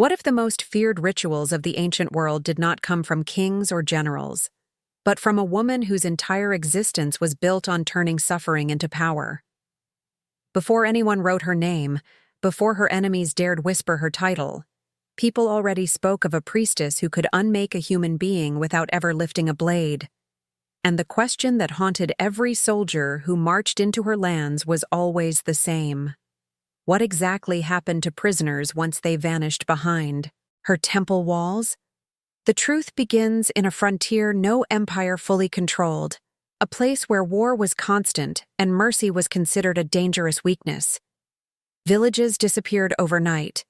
What if the most feared rituals of the ancient world did not come from kings or generals, but from a woman whose entire existence was built on turning suffering into power? Before anyone wrote her name, before her enemies dared whisper her title, people already spoke of a priestess who could unmake a human being without ever lifting a blade. And the question that haunted every soldier who marched into her lands was always the same. What exactly happened to prisoners once they vanished behind her temple walls? The truth begins in a frontier no empire fully controlled, a place where war was constant and mercy was considered a dangerous weakness. Villages disappeared overnight.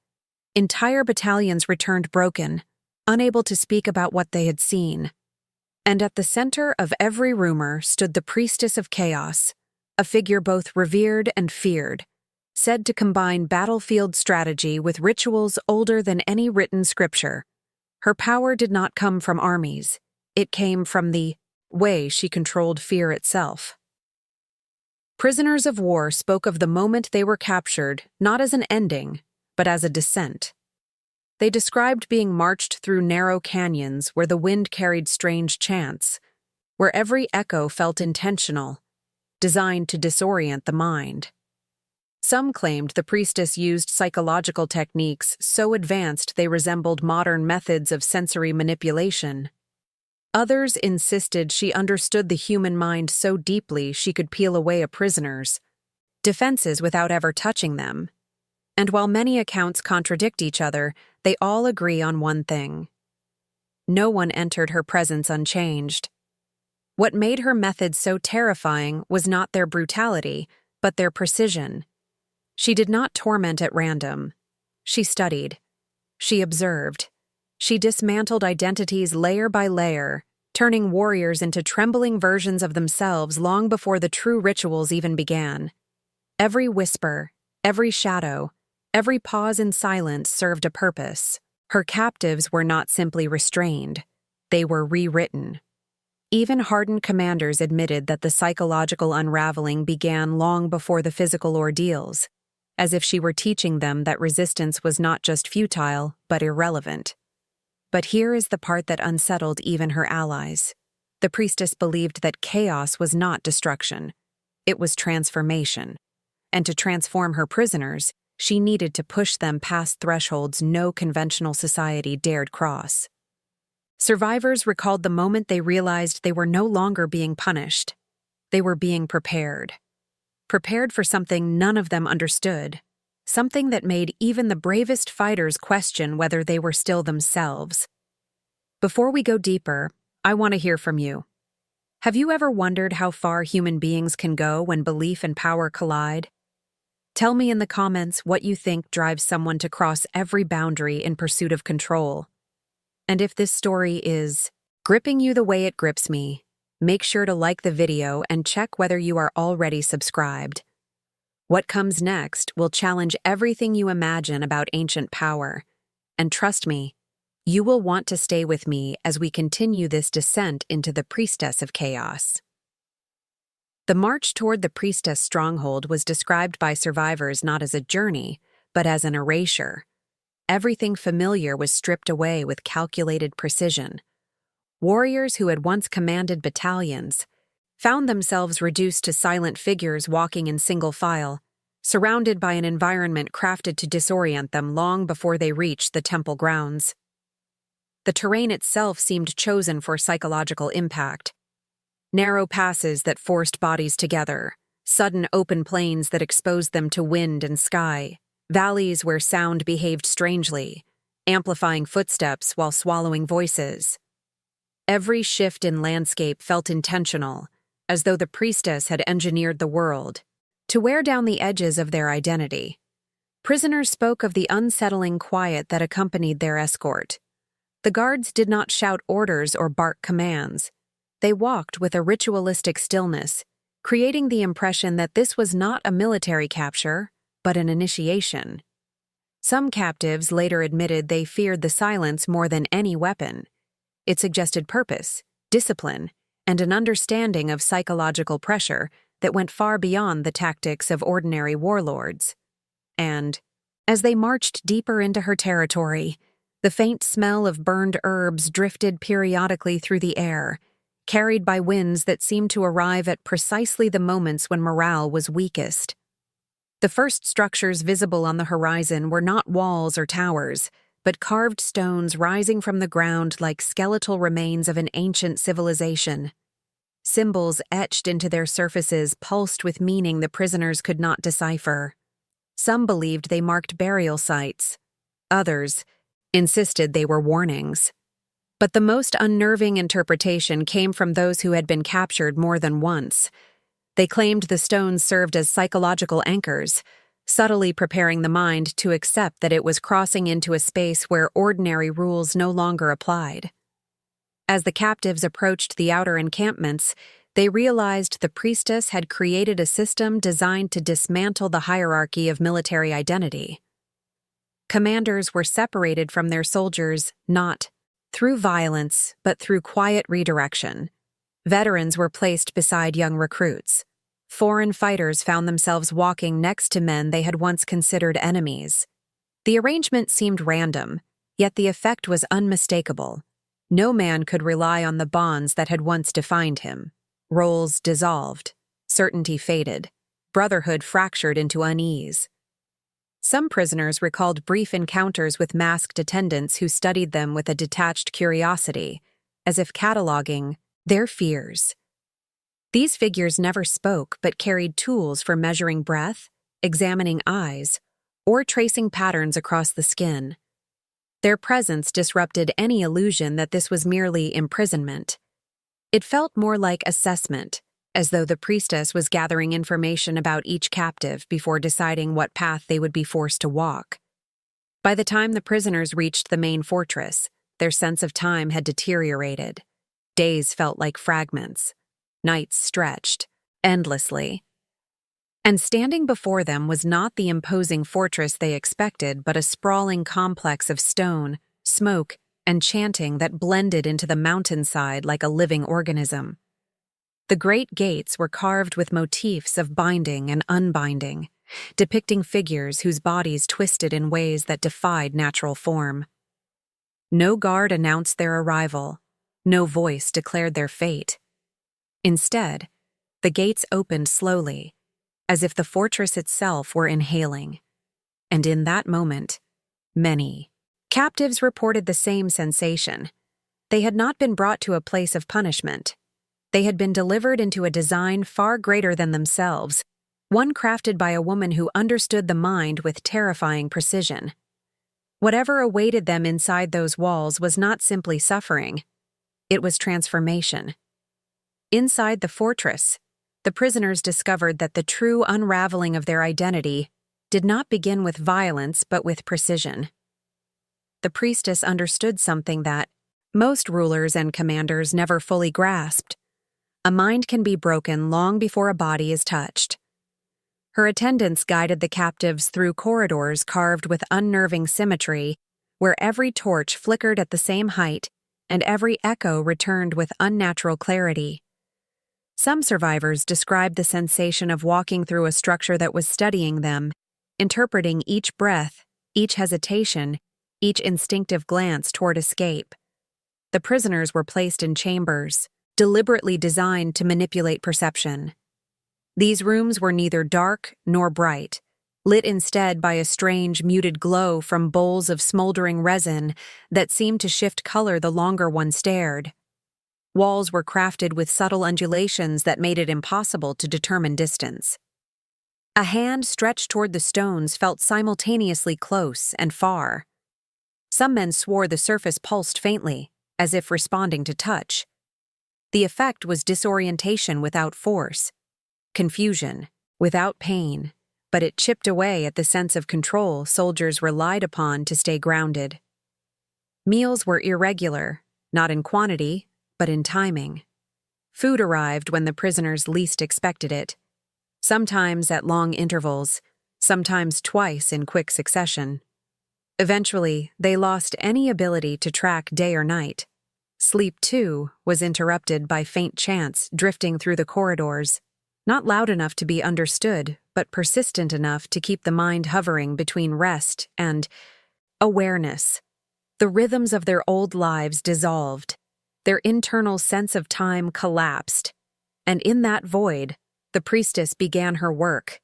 Entire battalions returned broken, unable to speak about what they had seen. And at the center of every rumor stood the Priestess of Chaos, a figure both revered and feared, said to combine battlefield strategy with rituals older than any written scripture. Her power did not come from armies. It came from the way she controlled fear itself. Prisoners of war spoke of the moment they were captured not as an ending, but as a descent. They described being marched through narrow canyons where the wind carried strange chants, where every echo felt intentional, designed to disorient the mind. Some claimed the priestess used psychological techniques so advanced they resembled modern methods of sensory manipulation. Others insisted she understood the human mind so deeply she could peel away a prisoner's defenses without ever touching them. And while many accounts contradict each other, they all agree on one thing. No one entered her presence unchanged. What made her methods so terrifying was not their brutality, but their precision. She did not torment at random. She studied. She observed. She dismantled identities layer by layer, turning warriors into trembling versions of themselves long before the true rituals even began. Every whisper, every shadow, every pause in silence served a purpose. Her captives were not simply restrained. They were rewritten. Even hardened commanders admitted that the psychological unraveling began long before the physical ordeals, as if she were teaching them that resistance was not just futile, but irrelevant. But here is the part that unsettled even her allies. The priestess believed that chaos was not destruction. It was transformation. And to transform her prisoners, she needed to push them past thresholds no conventional society dared cross. Survivors recalled the moment they realized they were no longer being punished. They were being prepared. Prepared for something none of them understood, something that made even the bravest fighters question whether they were still themselves. Before we go deeper, I want to hear from you. Have you ever wondered how far human beings can go when belief and power collide? Tell me in the comments what you think drives someone to cross every boundary in pursuit of control. And if this story is gripping you the way it grips me, make sure to like the video and check whether you are already subscribed. What comes next will challenge everything you imagine about ancient power. And trust me, you will want to stay with me as we continue this descent into the Priestess of Chaos. The march toward the Priestess stronghold was described by survivors not as a journey, but as an erasure. Everything familiar was stripped away with calculated precision. Warriors who had once commanded battalions found themselves reduced to silent figures walking in single file, surrounded by an environment crafted to disorient them long before they reached the temple grounds. The terrain itself seemed chosen for psychological impact. Narrow passes that forced bodies together, sudden open plains that exposed them to wind and sky, valleys where sound behaved strangely, amplifying footsteps while swallowing voices. Every shift in landscape felt intentional, as though the priestess had engineered the world to wear down the edges of their identity. Prisoners spoke of the unsettling quiet that accompanied their escort. The guards did not shout orders or bark commands. They walked with a ritualistic stillness, creating the impression that this was not a military capture, but an initiation. Some captives later admitted they feared the silence more than any weapon. It suggested purpose, discipline, and an understanding of psychological pressure that went far beyond the tactics of ordinary warlords. And As they marched deeper into her territory, the faint smell of burned herbs drifted periodically through the air, carried by winds that seemed to arrive at precisely the moments when morale was weakest. The first structures visible on the horizon were not walls or towers, but carved stones rising from the ground like skeletal remains of an ancient civilization. Symbols etched into their surfaces pulsed with meaning the prisoners could not decipher. Some believed they marked burial sites. Others insisted they were warnings. But the most unnerving interpretation came from those who had been captured more than once. They claimed the stones served as psychological anchors, subtly preparing the mind to accept that it was crossing into a space where ordinary rules no longer applied. As the captives approached the outer encampments, they realized the priestess had created a system designed to dismantle the hierarchy of military identity. Commanders were separated from their soldiers not through violence, but through quiet redirection. Veterans were placed beside young recruits. Foreign fighters found themselves walking next to men they had once considered enemies. The arrangement seemed random, yet the effect was unmistakable. No man could rely on the bonds that had once defined him. Roles dissolved, certainty faded, brotherhood fractured into unease. Some prisoners recalled brief encounters with masked attendants who studied them with a detached curiosity, as if cataloging their fears. These figures never spoke but carried tools for measuring breath, examining eyes, or tracing patterns across the skin. Their presence disrupted any illusion that this was merely imprisonment. It felt more like assessment, as though the priestess was gathering information about each captive before deciding what path they would be forced to walk. By the time the prisoners reached the main fortress, their sense of time had deteriorated. Days felt like fragments. Nights stretched endlessly. And standing before them was not the imposing fortress they expected, but a sprawling complex of stone, smoke, and chanting that blended into the mountainside like a living organism. The great gates were carved with motifs of binding and unbinding, depicting figures whose bodies twisted in ways that defied natural form. No guard announced their arrival. No voice declared their fate. Instead, the gates opened slowly, as if the fortress itself were inhaling. And in that moment, many captives reported the same sensation. They had not been brought to a place of punishment. They had been delivered into a design far greater than themselves, one crafted by a woman who understood the mind with terrifying precision. Whatever awaited them inside those walls was not simply suffering. It was transformation. Inside the fortress, the prisoners discovered that the true unraveling of their identity did not begin with violence but with precision. The priestess understood something that most rulers and commanders never fully grasped. A mind can be broken long before a body is touched. Her attendants guided the captives through corridors carved with unnerving symmetry, where every torch flickered at the same height and every echo returned with unnatural clarity. Some survivors described the sensation of walking through a structure that was studying them, interpreting each breath, each hesitation, each instinctive glance toward escape. The prisoners were placed in chambers, deliberately designed to manipulate perception. These rooms were neither dark nor bright, lit instead by a strange, muted glow from bowls of smoldering resin that seemed to shift color the longer one stared. Walls were crafted with subtle undulations that made it impossible to determine distance. A hand stretched toward the stones felt simultaneously close and far. Some men swore the surface pulsed faintly, as if responding to touch. The effect was disorientation without force, confusion without pain, but it chipped away at the sense of control soldiers relied upon to stay grounded. Meals were irregular, not in quantity, but in timing. Food arrived when the prisoners least expected it, sometimes at long intervals, sometimes twice in quick succession. Eventually, they lost any ability to track day or night. Sleep, too, was interrupted by faint chants drifting through the corridors. not loud enough to be understood, but persistent enough to keep the mind hovering between rest and awareness. The rhythms of their old lives dissolved. Their internal sense of time collapsed. And in that void, the priestess began her work.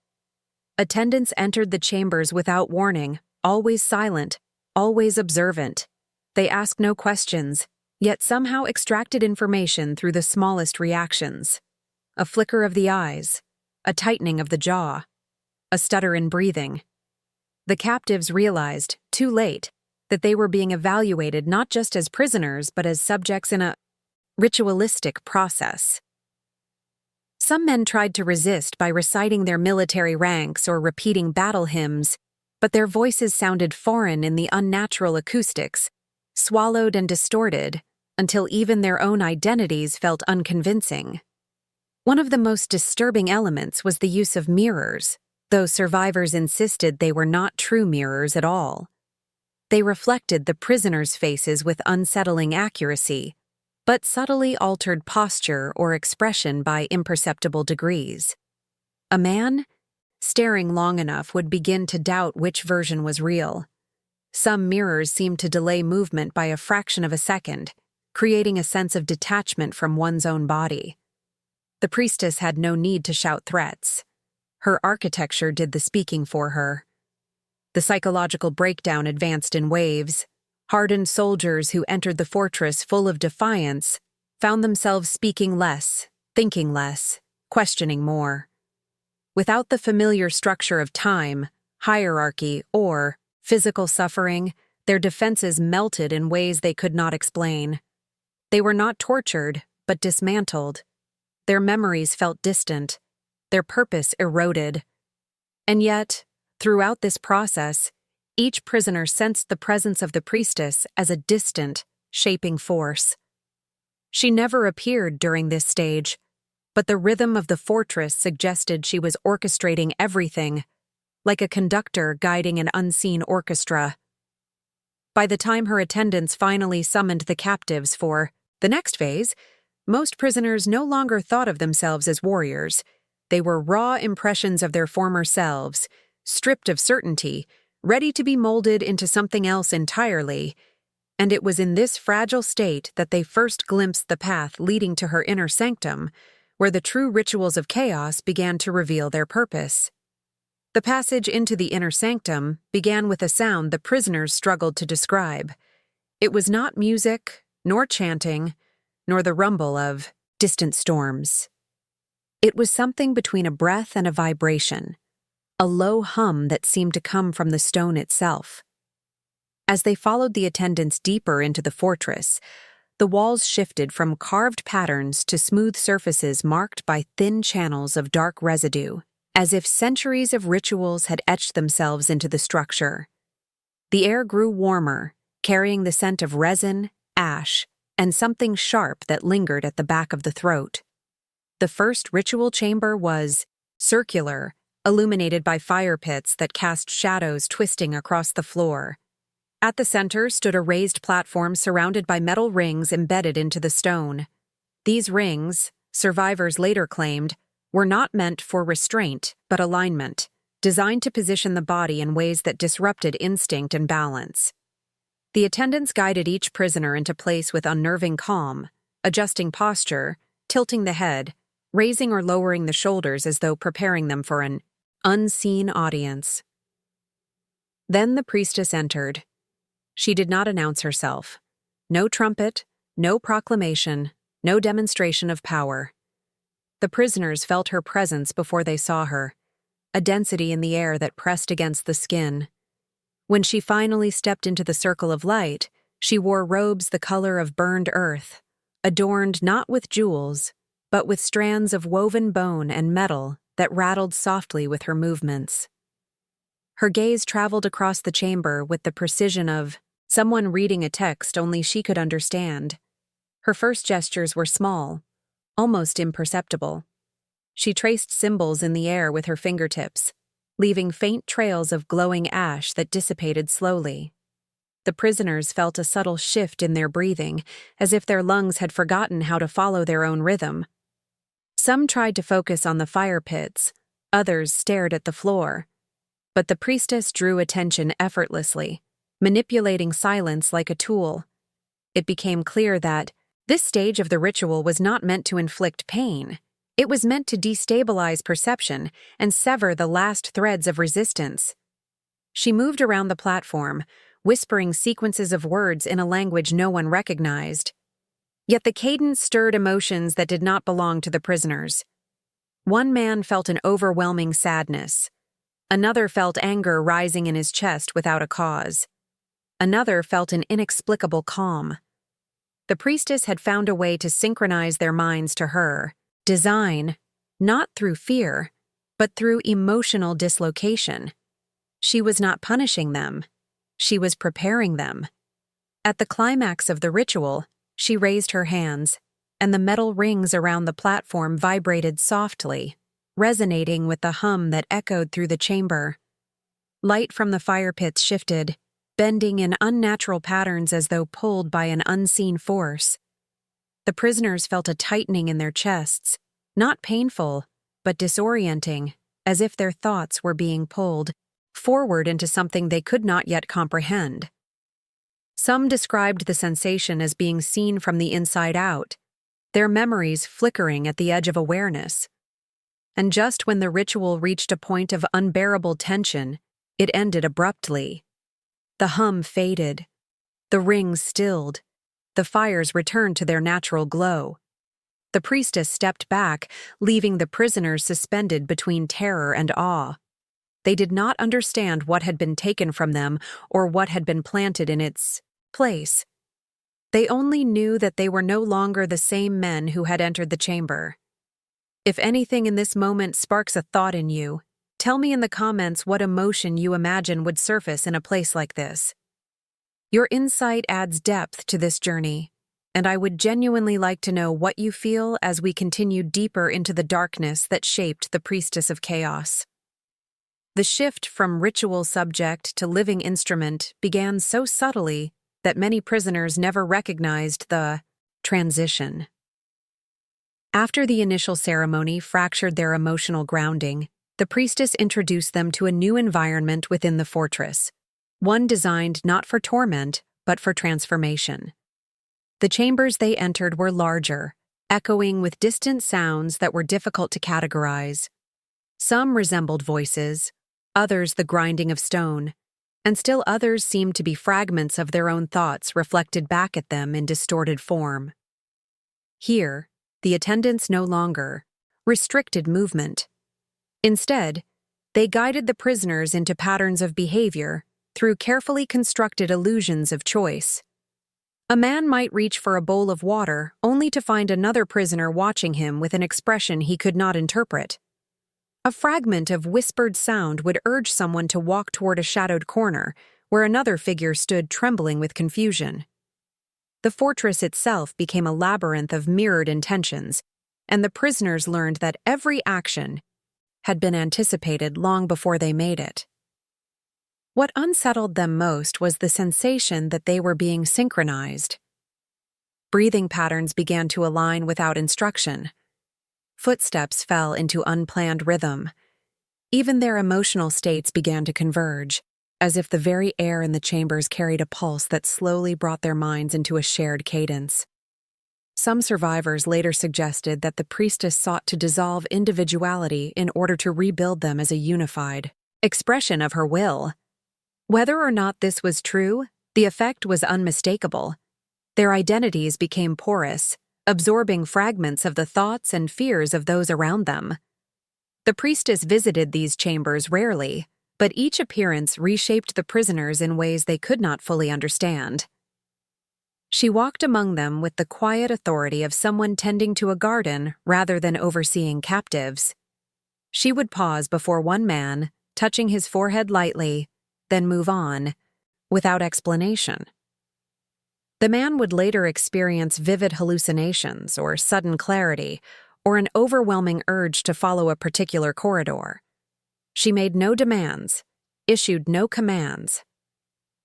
Attendants entered the chambers without warning, always silent, always observant. They asked no questions, yet somehow extracted information through the smallest reactions. A flicker of the eyes, a tightening of the jaw, a stutter in breathing. The captives realized, too late, that they were being evaluated not just as prisoners but as subjects in a ritualistic process. Some men tried to resist by reciting their military ranks or repeating battle hymns, but their voices sounded foreign in the unnatural acoustics, swallowed and distorted, until even their own identities felt unconvincing. One of the most disturbing elements was the use of mirrors, though survivors insisted they were not true mirrors at all. They reflected the prisoners' faces with unsettling accuracy, but subtly altered posture or expression by imperceptible degrees. A man, staring long enough, would begin to doubt which version was real. Some mirrors seemed to delay movement by a fraction of a second, creating a sense of detachment from one's own body. The priestess had no need to shout threats. Her architecture did the speaking for her. The psychological breakdown advanced in waves. Hardened soldiers who entered the fortress full of defiance found themselves speaking less, thinking less, questioning more. Without the familiar structure of time, hierarchy, or physical suffering, their defenses melted in ways they could not explain. They were not tortured, but dismantled. Their memories felt distant, their purpose eroded. And yet, throughout this process, each prisoner sensed the presence of the priestess as a distant, shaping force. She never appeared during this stage, but the rhythm of the fortress suggested she was orchestrating everything, like a conductor guiding an unseen orchestra. By the time her attendants finally summoned the captives for the next phase, most prisoners no longer thought of themselves as warriors. They were raw impressions of their former selves, stripped of certainty, ready to be molded into something else entirely. And it was in this fragile state that they first glimpsed the path leading to her inner sanctum, where the true rituals of chaos began to reveal their purpose. The passage into the inner sanctum began with a sound the prisoners struggled to describe. It was not music, nor chanting, nor the rumble of distant storms. It was something between a breath and a vibration, a low hum that seemed to come from the stone itself. As they followed the attendants deeper into the fortress, the walls shifted from carved patterns to smooth surfaces marked by thin channels of dark residue, as if centuries of rituals had etched themselves into the structure. The air grew warmer, carrying the scent of resin, ash, and something sharp that lingered at the back of the throat. The first ritual chamber was circular, illuminated by fire pits that cast shadows twisting across the floor. At the center stood a raised platform surrounded by metal rings embedded into the stone. These rings, survivors later claimed, were not meant for restraint but alignment, designed to position the body in ways that disrupted instinct and balance. The attendants guided each prisoner into place with unnerving calm, adjusting posture, tilting the head, raising or lowering the shoulders as though preparing them for an unseen audience. Then the priestess entered. She did not announce herself. No trumpet, no proclamation, no demonstration of power. The prisoners felt her presence before they saw her, a density in the air that pressed against the skin. When she finally stepped into the circle of light, she wore robes the color of burned earth, adorned not with jewels, but with strands of woven bone and metal that rattled softly with her movements. Her gaze traveled across the chamber with the precision of someone reading a text only she could understand. Her first gestures were small, almost imperceptible. She traced symbols in the air with her fingertips, leaving faint trails of glowing ash that dissipated slowly. The prisoners felt a subtle shift in their breathing, as if their lungs had forgotten how to follow their own rhythm. Some tried to focus on the fire pits, others stared at the floor. But the priestess drew attention effortlessly, manipulating silence like a tool. It became clear that this stage of the ritual was not meant to inflict pain. It was meant to destabilize perception and sever the last threads of resistance. She moved around the platform, whispering sequences of words in a language no one recognized. Yet the cadence stirred emotions that did not belong to the prisoners. One man felt an overwhelming sadness. Another felt anger rising in his chest without a cause. Another felt an inexplicable calm. The priestess had found a way to synchronize their minds to her design, not through fear, but through emotional dislocation. She was not punishing them. She was preparing them. At the climax of the ritual, she raised her hands, and the metal rings around the platform vibrated softly, resonating with the hum that echoed through the chamber. Light from the fire pits shifted, bending in unnatural patterns as though pulled by an unseen force. The prisoners felt a tightening in their chests, not painful, but disorienting, as if their thoughts were being pulled forward into something they could not yet comprehend. Some described the sensation as being seen from the inside out, their memories flickering at the edge of awareness. And just when the ritual reached a point of unbearable tension, it ended abruptly. The hum faded. The rings stilled. The fires returned to their natural glow. The priestess stepped back, leaving the prisoners suspended between terror and awe. They did not understand what had been taken from them or what had been planted in its place. They only knew that they were no longer the same men who had entered the chamber. If anything in this moment sparks a thought in you, tell me in the comments what emotion you imagine would surface in a place like this. Your insight adds depth to this journey, and I would genuinely like to know what you feel as we continue deeper into the darkness that shaped the Priestess of Chaos. The shift from ritual subject to living instrument began so subtly that many prisoners never recognized the transition. After the initial ceremony fractured their emotional grounding, the priestess introduced them to a new environment within the fortress, one designed not for torment, but for transformation. The chambers they entered were larger, echoing with distant sounds that were difficult to categorize. Some resembled voices, others the grinding of stone, and still others seemed to be fragments of their own thoughts reflected back at them in distorted form. Here, the attendants no longer restricted movement. Instead, they guided the prisoners into patterns of behavior through carefully constructed illusions of choice. A man might reach for a bowl of water only to find another prisoner watching him with an expression he could not interpret. A fragment of whispered sound would urge someone to walk toward a shadowed corner, where another figure stood trembling with confusion. The fortress itself became a labyrinth of mirrored intentions, and the prisoners learned that every action had been anticipated long before they made it. What unsettled them most was the sensation that they were being synchronized. Breathing patterns began to align without instruction. Footsteps fell into unplanned rhythm. Even their emotional states began to converge, as if the very air in the chambers carried a pulse that slowly brought their minds into a shared cadence. Some survivors later suggested that the priestess sought to dissolve individuality in order to rebuild them as a unified expression of her will. Whether or not this was true, the effect was unmistakable. Their identities became porous, absorbing fragments of the thoughts and fears of those around them. The priestess visited these chambers rarely, but each appearance reshaped the prisoners in ways they could not fully understand. She walked among them with the quiet authority of someone tending to a garden rather than overseeing captives. She would pause before one man, touching his forehead lightly, then move on, without explanation. The man would later experience vivid hallucinations or sudden clarity, or an overwhelming urge to follow a particular corridor. She made no demands, issued no commands,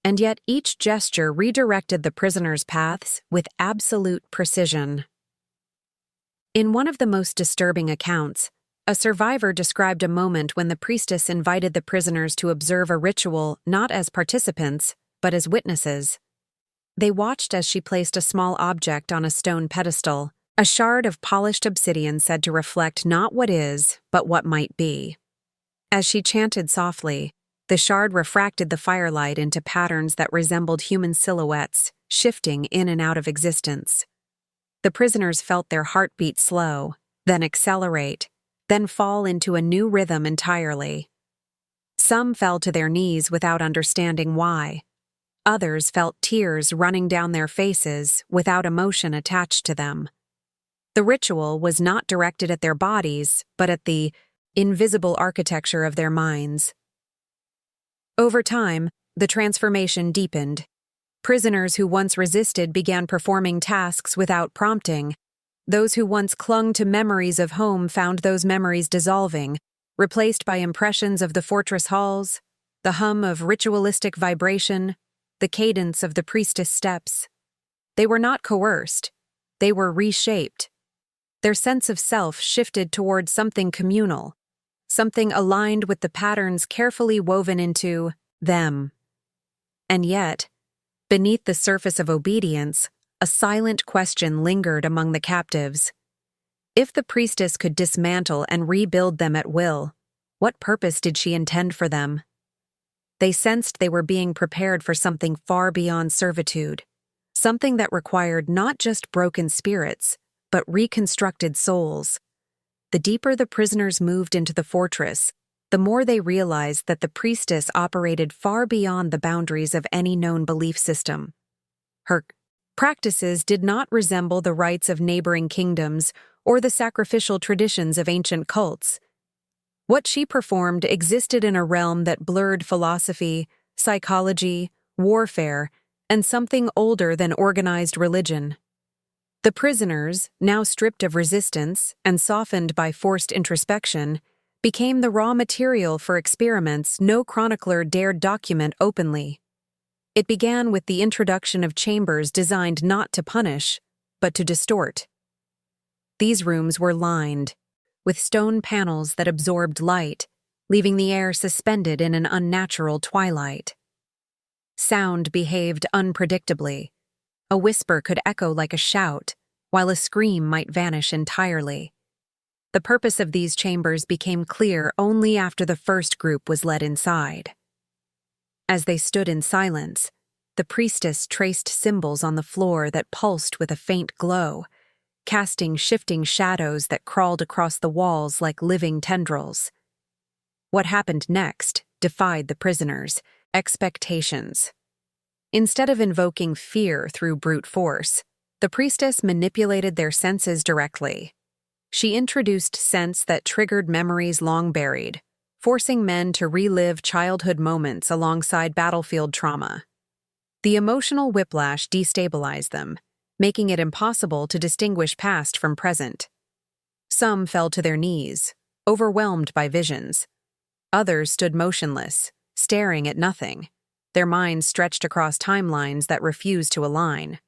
and yet each gesture redirected the prisoners' paths with absolute precision. In one of the most disturbing accounts, a survivor described a moment when the priestess invited the prisoners to observe a ritual not as participants, but as witnesses. They watched as she placed a small object on a stone pedestal, a shard of polished obsidian said to reflect not what is, but what might be. As she chanted softly, the shard refracted the firelight into patterns that resembled human silhouettes, shifting in and out of existence. The prisoners felt their heartbeat slow, then accelerate, then fall into a new rhythm entirely. Some fell to their knees without understanding why. Others felt tears running down their faces without emotion attached to them. The ritual was not directed at their bodies, but at the invisible architecture of their minds. Over time, the transformation deepened. Prisoners who once resisted began performing tasks without prompting. Those who once clung to memories of home found those memories dissolving, replaced by impressions of the fortress halls, the hum of ritualistic vibration, the cadence of the priestess steps. They were not coerced. They were reshaped. Their sense of self shifted toward something communal, something aligned with the patterns carefully woven into them. And yet, beneath the surface of obedience, a silent question lingered among the captives. If the priestess could dismantle and rebuild them at will, what purpose did she intend for them? They sensed they were being prepared for something far beyond servitude, something that required not just broken spirits, but reconstructed souls. The deeper the prisoners moved into the fortress, the more they realized that the priestess operated far beyond the boundaries of any known belief system. Her practices did not resemble the rites of neighboring kingdoms or the sacrificial traditions of ancient cults. What she performed existed in a realm that blurred philosophy, psychology, warfare, and something older than organized religion. The prisoners, now stripped of resistance and softened by forced introspection, became the raw material for experiments no chronicler dared document openly. It began with the introduction of chambers designed not to punish, but to distort. These rooms were lined with stone panels that absorbed light, leaving the air suspended in an unnatural twilight. Sound behaved unpredictably. A whisper could echo like a shout, while a scream might vanish entirely. The purpose of these chambers became clear only after the first group was led inside. As they stood in silence, the priestess traced symbols on the floor that pulsed with a faint glow, casting shifting shadows that crawled across the walls like living tendrils. What happened next defied the prisoners' expectations. Instead of invoking fear through brute force, the priestess manipulated their senses directly. She introduced scents that triggered memories long buried, forcing men to relive childhood moments alongside battlefield trauma. The emotional whiplash destabilized them, making it impossible to distinguish past from present. Some fell to their knees, overwhelmed by visions. Others stood motionless, staring at nothing, their minds stretched across timelines that refused to align.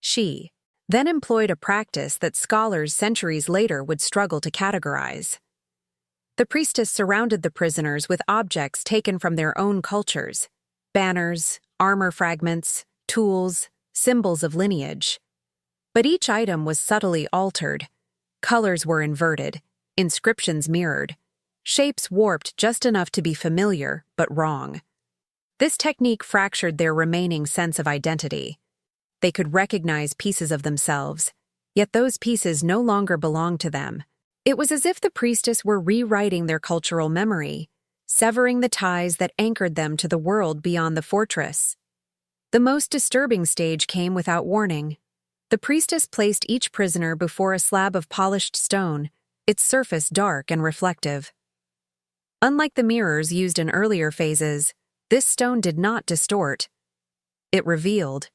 She then employed a practice that scholars centuries later would struggle to categorize. The priestess surrounded the prisoners with objects taken from their own cultures: banners, armor fragments, tools, symbols of lineage. But each item was subtly altered. Colors were inverted, inscriptions mirrored, shapes warped just enough to be familiar but wrong. This technique fractured their remaining sense of identity. They could recognize pieces of themselves, yet those pieces no longer belonged to them. It was as if the priestess were rewriting their cultural memory, severing the ties that anchored them to the world beyond the fortress. The most disturbing stage came without warning. The priestess placed each prisoner before a slab of polished stone, its surface dark and reflective. Unlike the mirrors used in earlier phases, this stone did not distort. It revealed.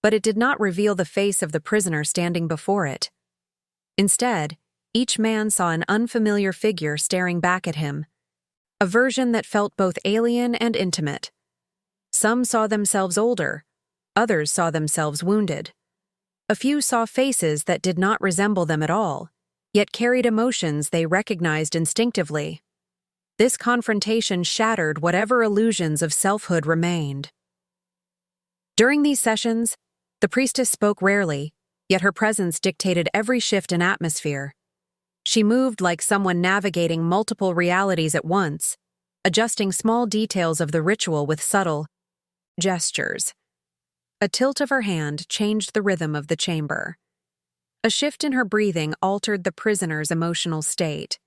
But it did not reveal the face of the prisoner standing before it. Instead, each man saw an unfamiliar figure staring back at him, a version that felt both alien and intimate. Some saw themselves older, others saw themselves wounded. A few saw faces that did not resemble them at all, yet carried emotions they recognized instinctively. This confrontation shattered whatever illusions of selfhood remained. During these sessions, the priestess spoke rarely, yet her presence dictated every shift in atmosphere. She moved like someone navigating multiple realities at once, adjusting small details of the ritual with subtle gestures. A tilt of her hand changed the rhythm of the chamber. A shift in her breathing altered the prisoner's emotional state.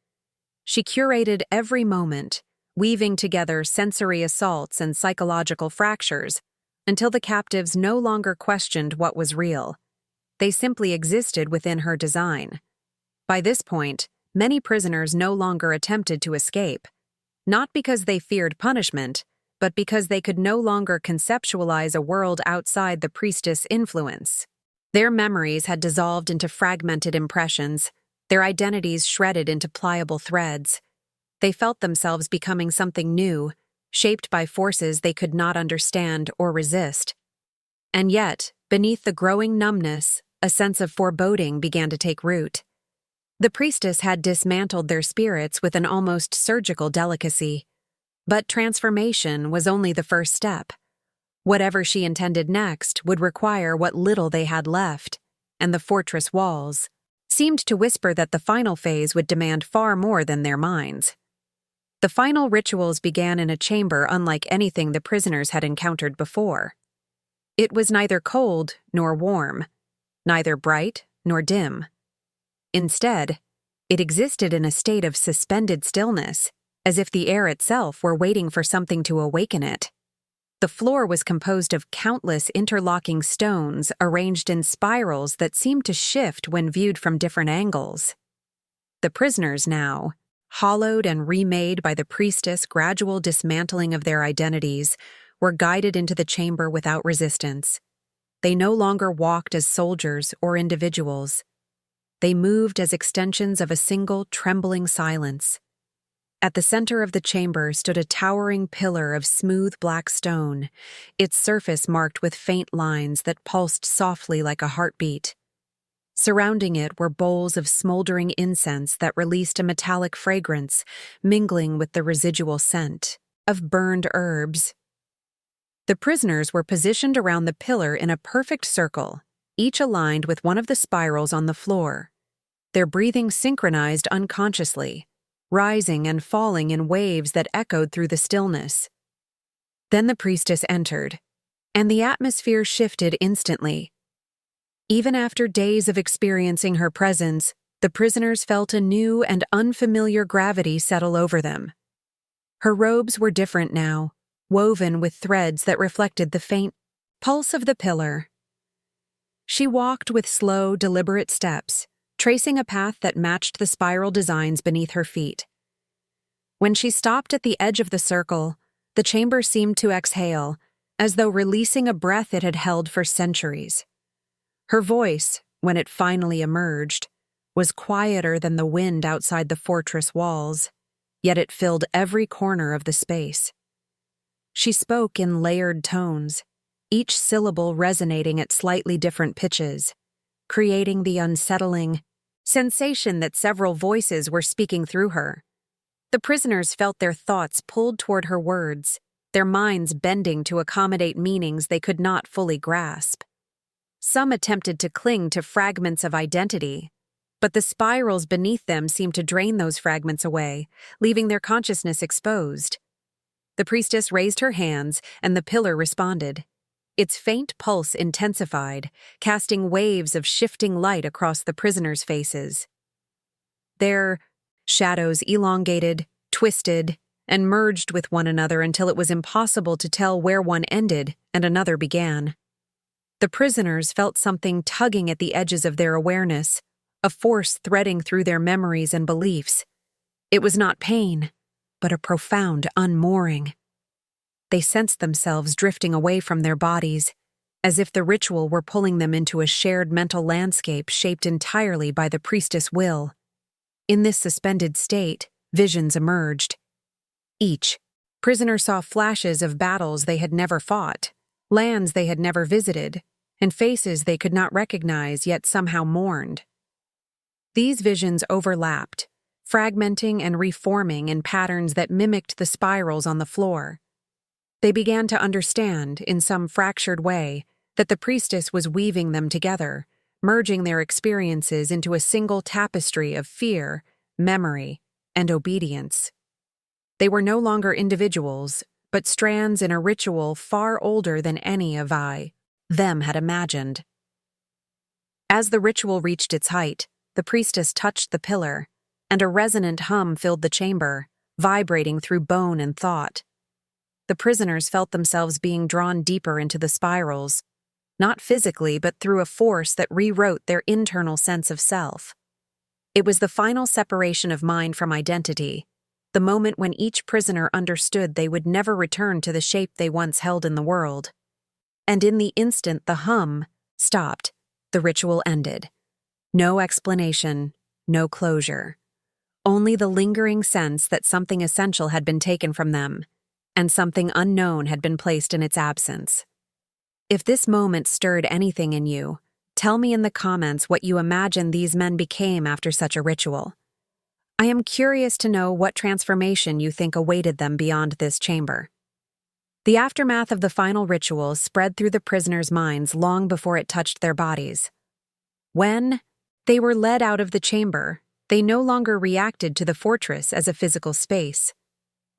She curated every moment, weaving together sensory assaults and psychological fractures, until the captives no longer questioned what was real. They simply existed within her design. By this point, many prisoners no longer attempted to escape, not because they feared punishment, but because they could no longer conceptualize a world outside the priestess' influence. Their memories had dissolved into fragmented impressions, their identities shredded into pliable threads. They felt themselves becoming something new, shaped by forces they could not understand or resist. And yet, beneath the growing numbness, a sense of foreboding began to take root. The priestess had dismantled their spirits with an almost surgical delicacy. But transformation was only the first step. Whatever she intended next would require what little they had left, and the fortress walls seemed to whisper that the final phase would demand far more than their minds. The final rituals began in a chamber unlike anything the prisoners had encountered before. It was neither cold nor warm, neither bright nor dim. Instead, it existed in a state of suspended stillness, as if the air itself were waiting for something to awaken it. The floor was composed of countless interlocking stones arranged in spirals that seemed to shift when viewed from different angles. The prisoners now, hollowed and remade by the priestess' gradual dismantling of their identities, were guided into the chamber without resistance. They no longer walked as soldiers or individuals. They moved as extensions of a single trembling silence. At the center of the chamber stood a towering pillar of smooth black stone, its surface marked with faint lines that pulsed softly like a heartbeat. Surrounding it were bowls of smoldering incense that released a metallic fragrance, mingling with the residual scent of burned herbs. The prisoners were positioned around the pillar in a perfect circle, each aligned with one of the spirals on the floor. Their breathing synchronized unconsciously, rising and falling in waves that echoed through the stillness. Then the priestess entered, and the atmosphere shifted instantly. Even after days of experiencing her presence, the prisoners felt a new and unfamiliar gravity settle over them. Her robes were different now, woven with threads that reflected the faint pulse of the pillar. She walked with slow, deliberate steps, tracing a path that matched the spiral designs beneath her feet. When she stopped at the edge of the circle, the chamber seemed to exhale, as though releasing a breath it had held for centuries. Her voice, when it finally emerged, was quieter than the wind outside the fortress walls, yet it filled every corner of the space. She spoke in layered tones, each syllable resonating at slightly different pitches, creating the unsettling sensation that several voices were speaking through her. The prisoners felt their thoughts pulled toward her words, their minds bending to accommodate meanings they could not fully grasp. Some attempted to cling to fragments of identity, but the spirals beneath them seemed to drain those fragments away, leaving their consciousness exposed. The priestess raised her hands, and the pillar responded. Its faint pulse intensified, casting waves of shifting light across the prisoners' faces. Their shadows elongated, twisted, and merged with one another until it was impossible to tell where one ended and another began. The prisoners felt something tugging at the edges of their awareness, a force threading through their memories and beliefs. It was not pain, but a profound unmooring. They sensed themselves drifting away from their bodies, as if the ritual were pulling them into a shared mental landscape shaped entirely by the priestess' will. In this suspended state, visions emerged. Each prisoner saw flashes of battles they had never fought, lands they had never visited, and faces they could not recognize yet somehow mourned. These visions overlapped, fragmenting and reforming in patterns that mimicked the spirals on the floor. They began to understand, in some fractured way, that the priestess was weaving them together, merging their experiences into a single tapestry of fear, memory, and obedience. They were no longer individuals, but strands in a ritual far older than any of them had imagined. As the ritual reached its height, the priestess touched the pillar, and a resonant hum filled the chamber, vibrating through bone and thought. The prisoners felt themselves being drawn deeper into the spirals, not physically but through a force that rewrote their internal sense of self. It was the final separation of mind from identity, the moment when each prisoner understood they would never return to the shape they once held in the world. And in the instant the hum stopped, the ritual ended. No explanation, no closure. Only the lingering sense that something essential had been taken from them, and something unknown had been placed in its absence. If this moment stirred anything in you, tell me in the comments what you imagine these men became after such a ritual. I am curious to know what transformation you think awaited them beyond this chamber. The aftermath of the final ritual spread through the prisoners' minds long before it touched their bodies. When they were led out of the chamber, they no longer reacted to the fortress as a physical space.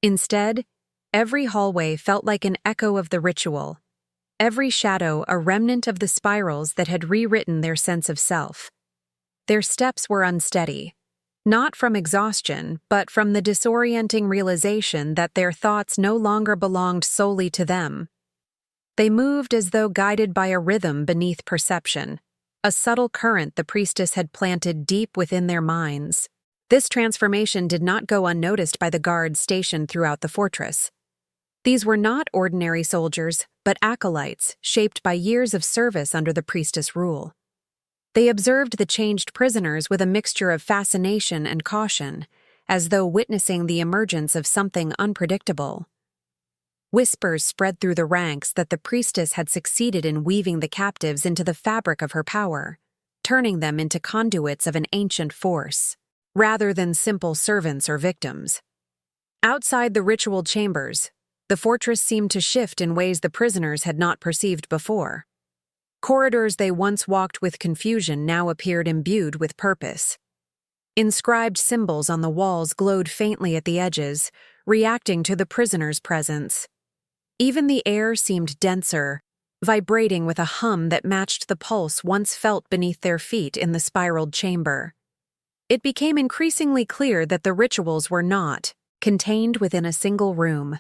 Instead, every hallway felt like an echo of the ritual, every shadow a remnant of the spirals that had rewritten their sense of self. Their steps were unsteady, not from exhaustion, but from the disorienting realization that their thoughts no longer belonged solely to them. They moved as though guided by a rhythm beneath perception, a subtle current the priestess had planted deep within their minds. This transformation did not go unnoticed by the guards stationed throughout the fortress. These were not ordinary soldiers, but acolytes shaped by years of service under the priestess' rule. They observed the changed prisoners with a mixture of fascination and caution, as though witnessing the emergence of something unpredictable. Whispers spread through the ranks that the priestess had succeeded in weaving the captives into the fabric of her power, turning them into conduits of an ancient force, rather than simple servants or victims. Outside the ritual chambers, the fortress seemed to shift in ways the prisoners had not perceived before. Corridors they once walked with confusion now appeared imbued with purpose. Inscribed symbols on the walls glowed faintly at the edges, reacting to the prisoners' presence. Even the air seemed denser, vibrating with a hum that matched the pulse once felt beneath their feet in the spiraled chamber. It became increasingly clear that the rituals were not contained within a single room.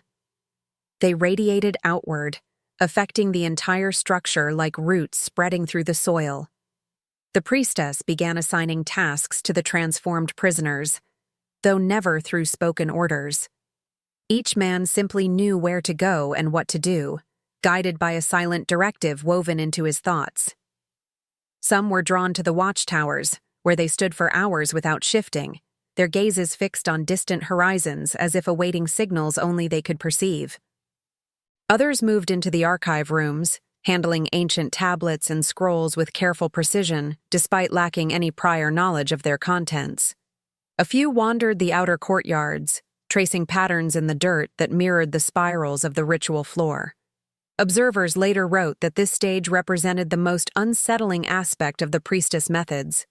They radiated outward, affecting the entire structure like roots spreading through the soil. The priestess began assigning tasks to the transformed prisoners, though never through spoken orders. Each man simply knew where to go and what to do, guided by a silent directive woven into his thoughts. Some were drawn to the watchtowers, where they stood for hours without shifting, their gazes fixed on distant horizons as if awaiting signals only they could perceive. Others moved into the archive rooms, handling ancient tablets and scrolls with careful precision, despite lacking any prior knowledge of their contents. A few wandered the outer courtyards, tracing patterns in the dirt that mirrored the spirals of the ritual floor. Observers later wrote that this stage represented the most unsettling aspect of the priestess methods.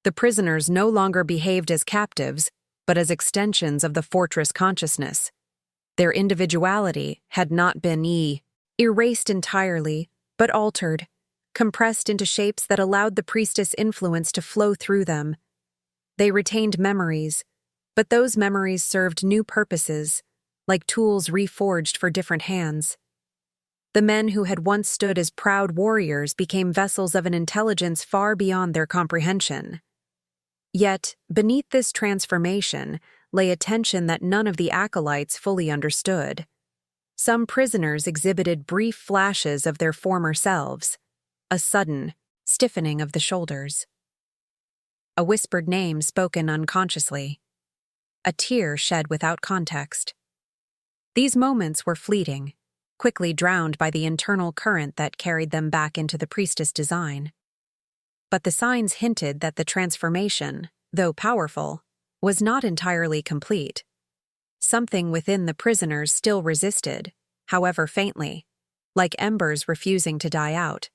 The prisoners no longer behaved as captives, but as extensions of the fortress consciousness. Their individuality had not been erased entirely, but altered, compressed into shapes that allowed the priestess' influence to flow through them. They retained memories, but those memories served new purposes, like tools reforged for different hands. The men who had once stood as proud warriors became vessels of an intelligence far beyond their comprehension. Yet, beneath this transformation lay a tension that none of the acolytes fully understood. Some prisoners exhibited brief flashes of their former selves, a sudden stiffening of the shoulders. A whispered name spoken unconsciously. A tear shed without context. These moments were fleeting, quickly drowned by the internal current that carried them back into the priestess design. But the signs hinted that the transformation, though powerful, was not entirely complete. Something within the prisoners still resisted, however faintly, like embers refusing to die out.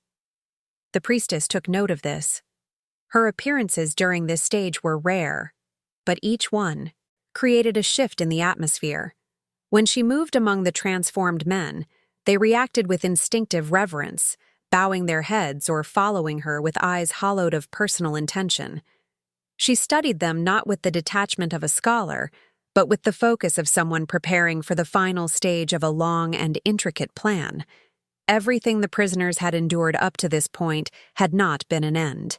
The priestess took note of this. Her appearances during this stage were rare, but each one created a shift in the atmosphere. When she moved among the transformed men, they reacted with instinctive reverence, bowing their heads or following her with eyes hollowed of personal intention. She studied them not with the detachment of a scholar, but with the focus of someone preparing for the final stage of a long and intricate plan. Everything the prisoners had endured up to this point had not been an end.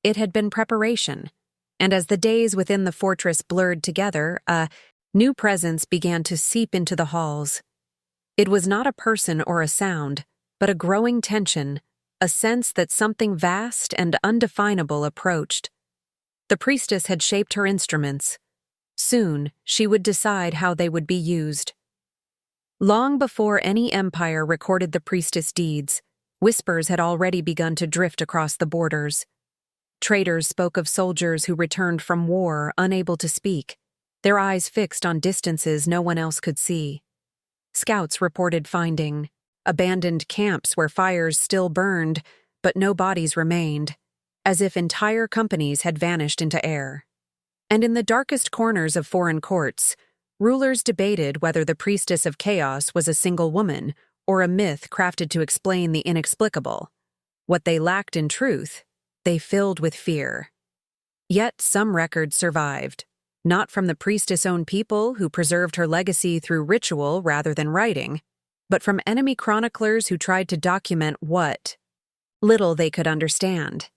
It had been preparation, and as the days within the fortress blurred together, a new presence began to seep into the halls. It was not a person or a sound, but a growing tension, a sense that something vast and undefinable approached. The priestess had shaped her instruments. Soon, she would decide how they would be used. Long before any empire recorded the priestess deeds, whispers had already begun to drift across the borders. Traders spoke of soldiers who returned from war unable to speak, their eyes fixed on distances no one else could see. Scouts reported finding abandoned camps where fires still burned, but no bodies remained, as if entire companies had vanished into air. And in the darkest corners of foreign courts, rulers debated whether the Priestess of Chaos was a single woman or a myth crafted to explain the inexplicable. What they lacked in truth, they filled with fear. Yet some records survived, not from the priestess' own people who preserved her legacy through ritual rather than writing, but from enemy chroniclers who tried to document what little they could understand.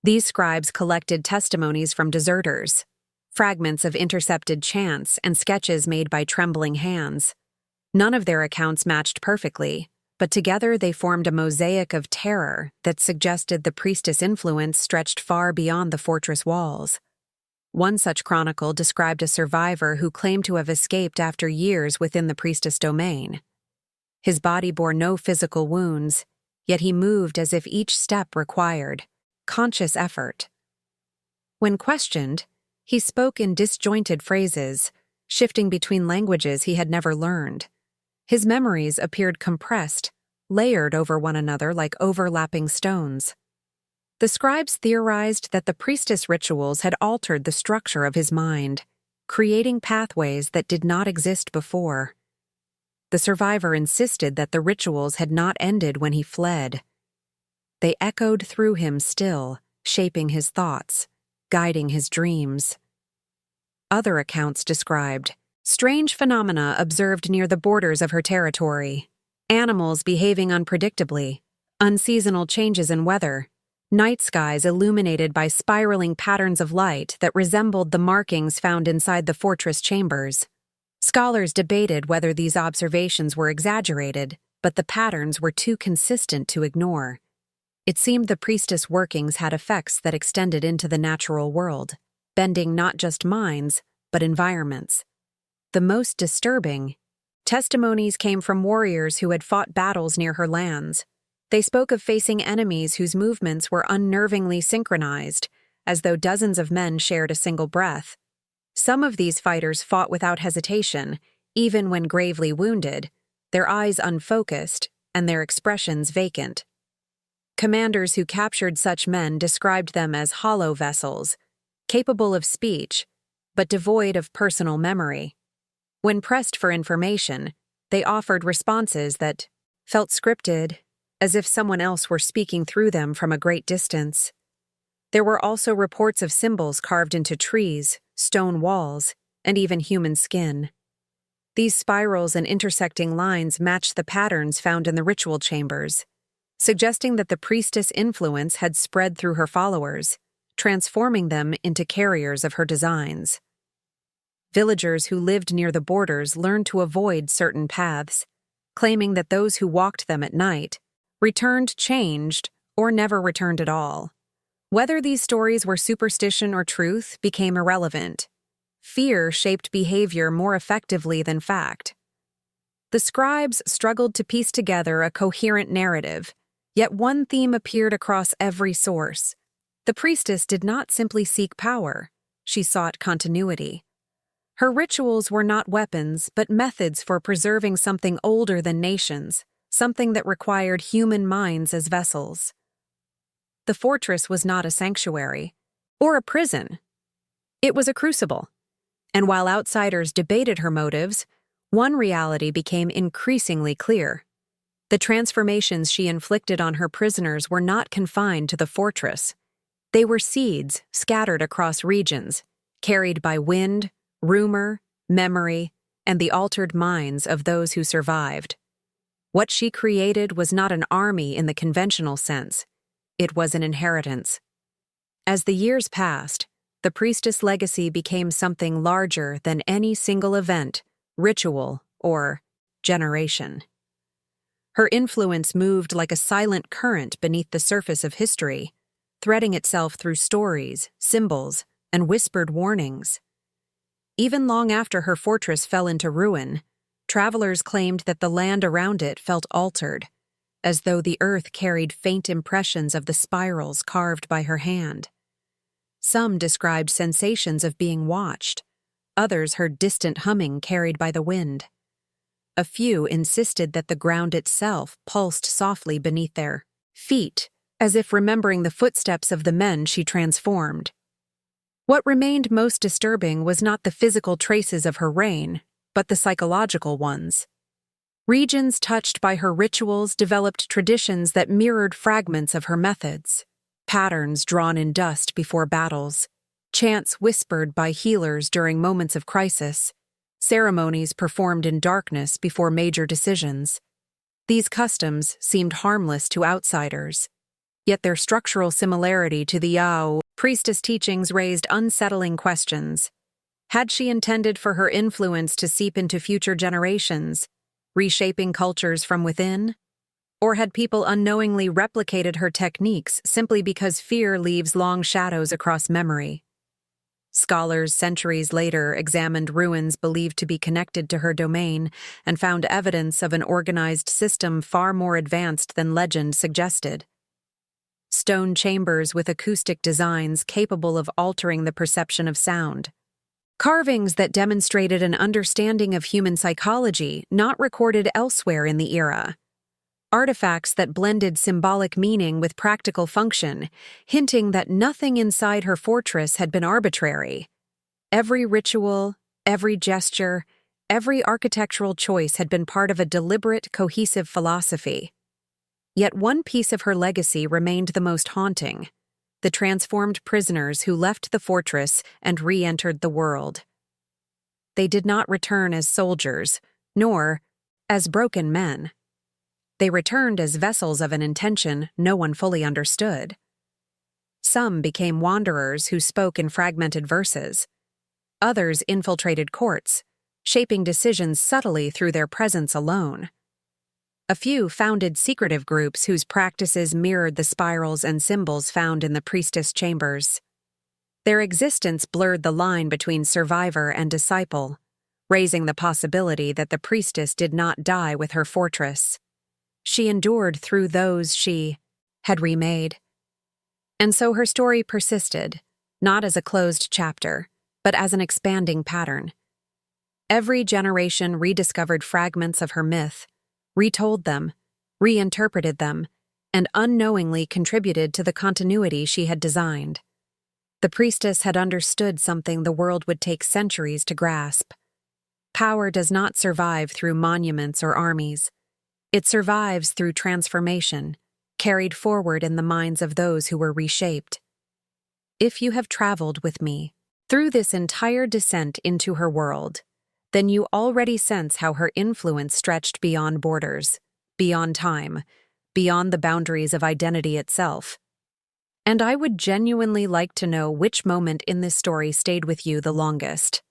These scribes collected testimonies from deserters, fragments of intercepted chants and sketches made by trembling hands. None of their accounts matched perfectly, but together they formed a mosaic of terror that suggested the priestess' influence stretched far beyond the fortress walls. One such chronicle described a survivor who claimed to have escaped after years within the priestess' domain. His body bore no physical wounds, yet he moved as if each step required conscious effort. When questioned, he spoke in disjointed phrases, shifting between languages he had never learned. His memories appeared compressed, layered over one another like overlapping stones. The scribes theorized that the priestess rituals had altered the structure of his mind, creating pathways that did not exist before. The survivor insisted that the rituals had not ended when he fled. They echoed through him still, shaping his thoughts, guiding his dreams. Other accounts described strange phenomena observed near the borders of her territory, animals behaving unpredictably, unseasonal changes in weather, night skies illuminated by spiraling patterns of light that resembled the markings found inside the fortress chambers. Scholars debated whether these observations were exaggerated, but the patterns were too consistent to ignore. It seemed the priestess' workings had effects that extended into the natural world, bending not just minds, but environments. The most disturbing testimonies came from warriors who had fought battles near her lands. They spoke of facing enemies whose movements were unnervingly synchronized, as though dozens of men shared a single breath. Some of these fighters fought without hesitation, even when gravely wounded, their eyes unfocused and their expressions vacant. Commanders who captured such men described them as hollow vessels, capable of speech, but devoid of personal memory. When pressed for information, they offered responses that felt scripted, as if someone else were speaking through them from a great distance. There were also reports of symbols carved into trees, stone walls, and even human skin. These spirals and intersecting lines matched the patterns found in the ritual chambers, suggesting that the priestess' influence had spread through her followers, transforming them into carriers of her designs. Villagers who lived near the borders learned to avoid certain paths, claiming that those who walked them at night returned changed or never returned at all. Whether these stories were superstition or truth became irrelevant. Fear shaped behavior more effectively than fact. The scribes struggled to piece together a coherent narrative, yet one theme appeared across every source. The priestess did not simply seek power, she sought continuity. Her rituals were not weapons, but methods for preserving something older than nations, something that required human minds as vessels. The fortress was not a sanctuary, or a prison. It was a crucible. And while outsiders debated her motives, one reality became increasingly clear. The transformations she inflicted on her prisoners were not confined to the fortress. They were seeds scattered across regions, carried by wind, rumor, memory, and the altered minds of those who survived. What she created was not an army in the conventional sense. It was an inheritance. As the years passed, the priestess legacy became something larger than any single event, ritual, or generation. Her influence moved like a silent current beneath the surface of history, threading itself through stories, symbols, and whispered warnings. Even long after her fortress fell into ruin, travelers claimed that the land around it felt altered, as though the earth carried faint impressions of the spirals carved by her hand. Some described sensations of being watched. Others heard distant humming carried by the wind. A few insisted that the ground itself pulsed softly beneath their feet, as if remembering the footsteps of the men she transformed. What remained most disturbing was not the physical traces of her reign, but the psychological ones. Regions touched by her rituals developed traditions that mirrored fragments of her methods. Patterns drawn in dust before battles, chants whispered by healers during moments of crisis, ceremonies performed in darkness before major decisions. These customs seemed harmless to outsiders, yet their structural similarity to the Yao priestess teachings raised unsettling questions. Had she intended for her influence to seep into future generations, reshaping cultures from within? Or had people unknowingly replicated her techniques simply because fear leaves long shadows across memory? Scholars centuries later examined ruins believed to be connected to her domain and found evidence of an organized system far more advanced than legend suggested. Stone chambers with acoustic designs capable of altering the perception of sound. Carvings that demonstrated an understanding of human psychology not recorded elsewhere in the era. Artifacts that blended symbolic meaning with practical function, hinting that nothing inside her fortress had been arbitrary. Every ritual, every gesture, every architectural choice had been part of a deliberate, cohesive philosophy. Yet one piece of her legacy remained the most haunting: the transformed prisoners who left the fortress and re-entered the world. They did not return as soldiers, nor as broken men. They returned as vessels of an intention no one fully understood. Some became wanderers who spoke in fragmented verses. Others infiltrated courts, shaping decisions subtly through their presence alone. A few founded secretive groups whose practices mirrored the spirals and symbols found in the priestess chambers. Their existence blurred the line between survivor and disciple, raising the possibility that the priestess did not die with her fortress. She endured through those she had remade. And so her story persisted, not as a closed chapter, but as an expanding pattern. Every generation rediscovered fragments of her myth, retold them, reinterpreted them, and unknowingly contributed to the continuity she had designed. The priestess had understood something the world would take centuries to grasp. Power does not survive through monuments or armies. It survives through transformation, carried forward in the minds of those who were reshaped. If you have traveled with me through this entire descent into her world, then you already sense how her influence stretched beyond borders, beyond time, beyond the boundaries of identity itself. And I would genuinely like to know which moment in this story stayed with you the longest.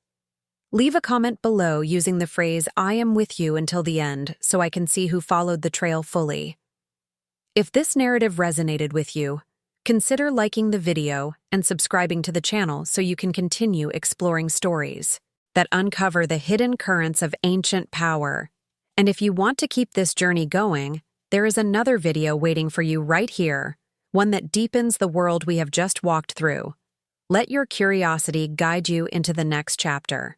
Leave a comment below using the phrase "I am with you until the end" so I can see who followed the trail fully. If this narrative resonated with you, consider liking the video and subscribing to the channel so you can continue exploring stories that uncover the hidden currents of ancient power And if you want to keep this journey going, there is another video waiting for you right here, one that deepens the world we have just walked through. Let your curiosity guide you into the next chapter.